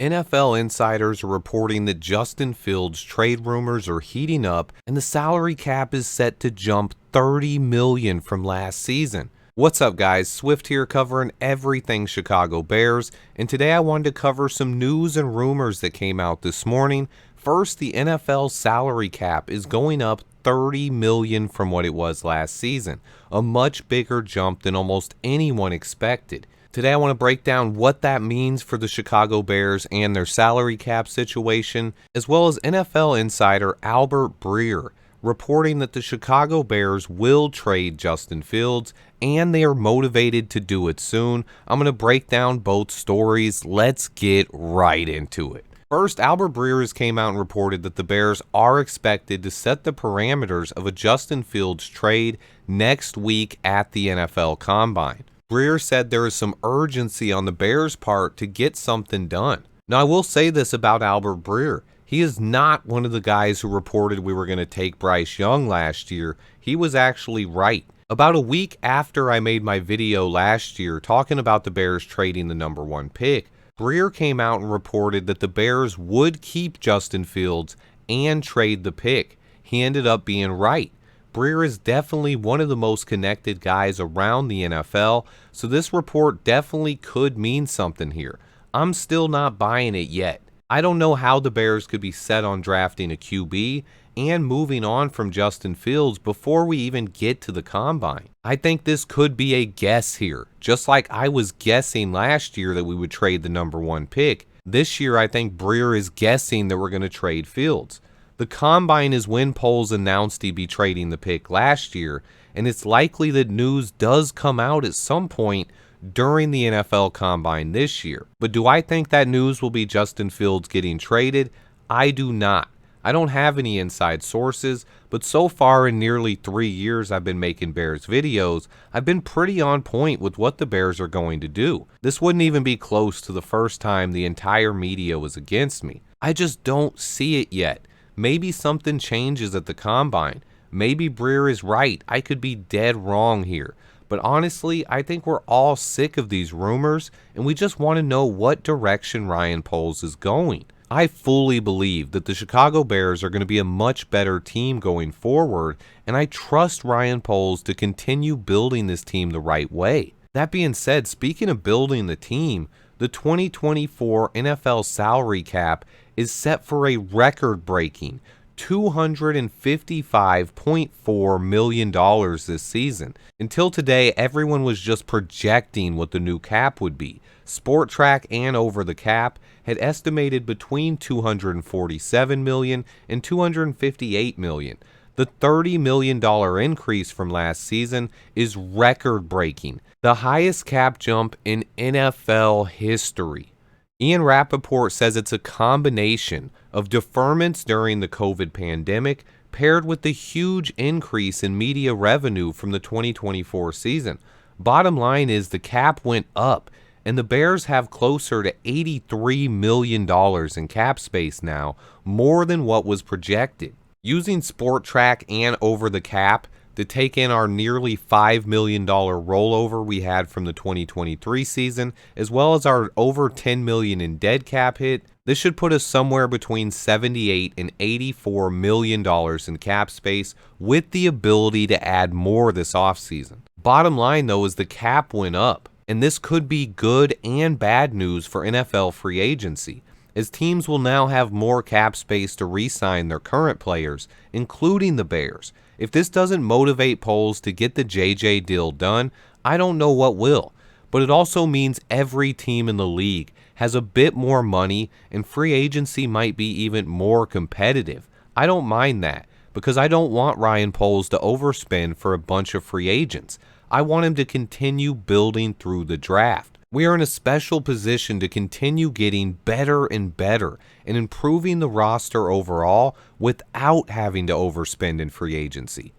NFL insiders are reporting that Justin Fields' trade rumors are heating up and the salary cap is set to jump $30 million from last season. What's up, guys? Swift here covering everything Chicago Bears, and today I wanted to cover some news and rumors that came out this morning. First, the NFL salary cap is going up $30 million from what it was last season, a much bigger jump than almost anyone expected. Today I want to break down what that means for the Chicago Bears and their salary cap situation, as well as NFL insider Albert Breer reporting that the Chicago Bears will trade Justin Fields and they are motivated to do it soon. I'm going to break down both stories. Let's get right into it. First, Albert Breer came out and reported that the Bears are expected to set the parameters of a Justin Fields trade next week at the NFL Combine. Breer said there is some urgency on the Bears' part to get something done. Now, I will say this about Albert Breer. He is not one of the guys who reported we were going to take Bryce Young last year. He was actually right. About a week after I made my video last year talking about the Bears trading the number 1 pick, Breer came out and reported that the Bears would keep Justin Fields and trade the pick. He ended up being right. Breer is definitely one of the most connected guys around the NFL, so this report definitely could mean something here. I'm still not buying it yet. I don't know how the Bears could be set on drafting a QB and moving on from Justin Fields before we even get to the Combine. I think this could be a guess here. Just like I was guessing last year that we would trade the number 1 pick, this year I think Breer is guessing that we're going to trade Fields. The Combine is when polls announced he'd be trading the pick last year, and it's likely that news does come out at some point during the NFL Combine this year. But do I think that news will be Justin Fields getting traded? I do not. I don't have any inside sources, but so far in nearly 3 years I've been making Bears videos, I've been pretty on point with what the Bears are going to do. This wouldn't even be close to the first time the entire media was against me. I just don't see it yet. Maybe something changes at the Combine. Maybe Breer is right. I could be dead wrong here. But honestly, I think we're all sick of these rumors, and we just want to know what direction Ryan Poles is going. I fully believe that the Chicago Bears are going to be a much better team going forward, and I trust Ryan Poles to continue building this team the right way. That being said, speaking of building the team, the 2024 NFL salary cap is set for a record-breaking $255.4 million this season. Until today, everyone was just projecting what the new cap would be. Spotrac and Over the Cap had estimated between $247 million and $258 million. The $30 million increase from last season is record-breaking, the highest cap jump in NFL history. Ian Rappaport says it's a combination of deferments during the COVID pandemic paired with the huge increase in media revenue from the 2024 season. Bottom line is the cap went up, and the Bears have closer to $83 million in cap space now, more than what was projected. Using Spotrac and Over the Cap to take in our nearly $5 million rollover we had from the 2023 season, as well as our over $10 million in dead cap hit, this should put us somewhere between $78 and $84 million in cap space with the ability to add more this offseason. Bottom line, though, is the cap went up, and this could be good and bad news for NFL free agency, as teams will now have more cap space to re-sign their current players, including the Bears. If this doesn't motivate Poles to get the JJ deal done, I don't know what will. But it also means every team in the league has a bit more money and free agency might be even more competitive. I don't mind that because I don't want Ryan Poles to overspend for a bunch of free agents. I want him to continue building through the draft. We are in a special position to continue getting better and better and improving the roster overall without having to overspend in free agency.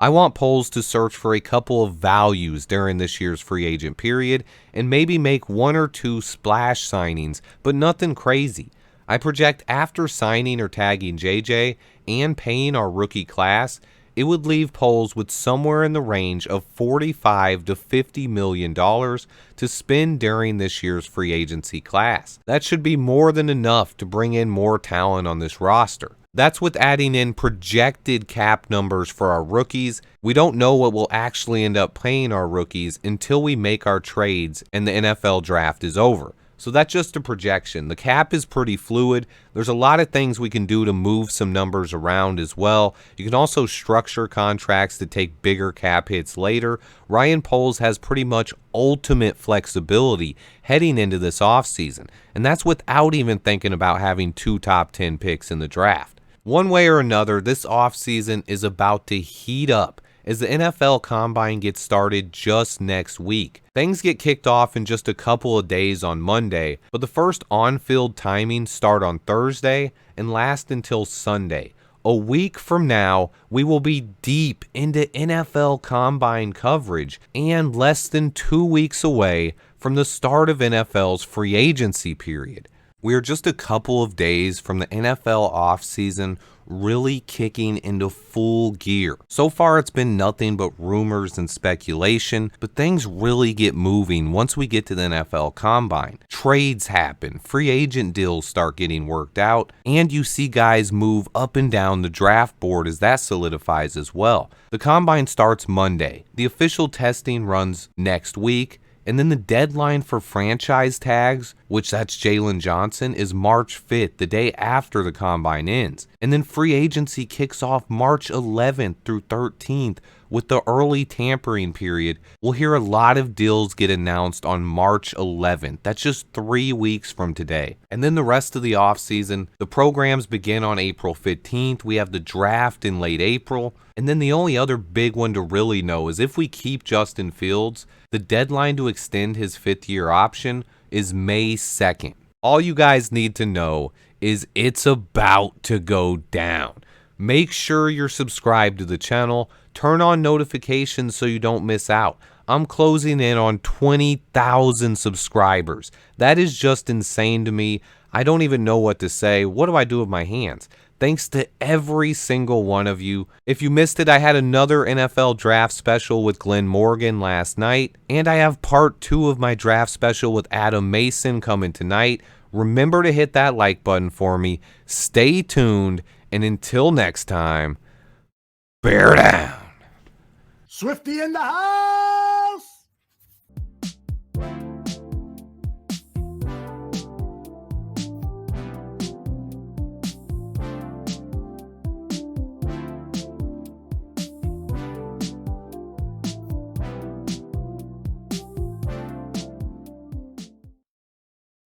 I want Poles to search for a couple of values during this year's free agent period and maybe make 1 or 2 splash signings, but nothing crazy. I project after signing or tagging JJ and paying our rookie class, it would leave Poles with somewhere in the range of $45 to $50 million to spend during this year's free agency class. That should be more than enough to bring in more talent on this roster. That's with adding in projected cap numbers for our rookies. We don't know what we'll actually end up paying our rookies until we make our trades and the NFL draft is over. So that's just a projection. The cap is pretty fluid. There's a lot of things we can do to move some numbers around as well. You can also structure contracts to take bigger cap hits later. Ryan Poles has pretty much ultimate flexibility heading into this offseason, and that's without even thinking about having 2 top 10 picks in the draft. One way or another, this offseason is about to heat up as the NFL Combine gets started just next week. Things get kicked off in just a couple of days on Monday, but the first on-field timings start on Thursday and last until Sunday. A week from now, we will be deep into NFL Combine coverage and less than 2 weeks away from the start of NFL's free agency period. We are just a couple of days from the NFL offseason really kicking into full gear. So far, it's been nothing but rumors and speculation, but things really get moving once we get to the NFL Combine. Trades happen, free agent deals start getting worked out, and you see guys move up and down the draft board as that solidifies as well. The Combine starts Monday. The official testing runs next week. And then the deadline for franchise tags, which that's Jalen Johnson, is March 5th, the day after the Combine ends. And then free agency kicks off March 11th through 13th with the early tampering period. We'll hear a lot of deals get announced on March 11th. That's just 3 weeks from today. And then the rest of the offseason, the programs begin on April 15th. We have the draft in late April. And then the only other big one to really know is if we keep Justin Fields, the deadline to extend his 5th-year option is May 2nd. All you guys need to know is it's about to go down. Make sure you're subscribed to the channel. Turn on notifications so you don't miss out. I'm closing in on 20,000 subscribers. That is just insane to me. I don't even know what to say. What do I do with my hands? Thanks to every single one of you. If you missed it, I had another NFL draft special with Glenn Morgan last night, and I have part 2 of my draft special with Adam Mason coming tonight. Remember to hit that like button for me. Stay tuned, and until next time, bear down. Swifty in the house!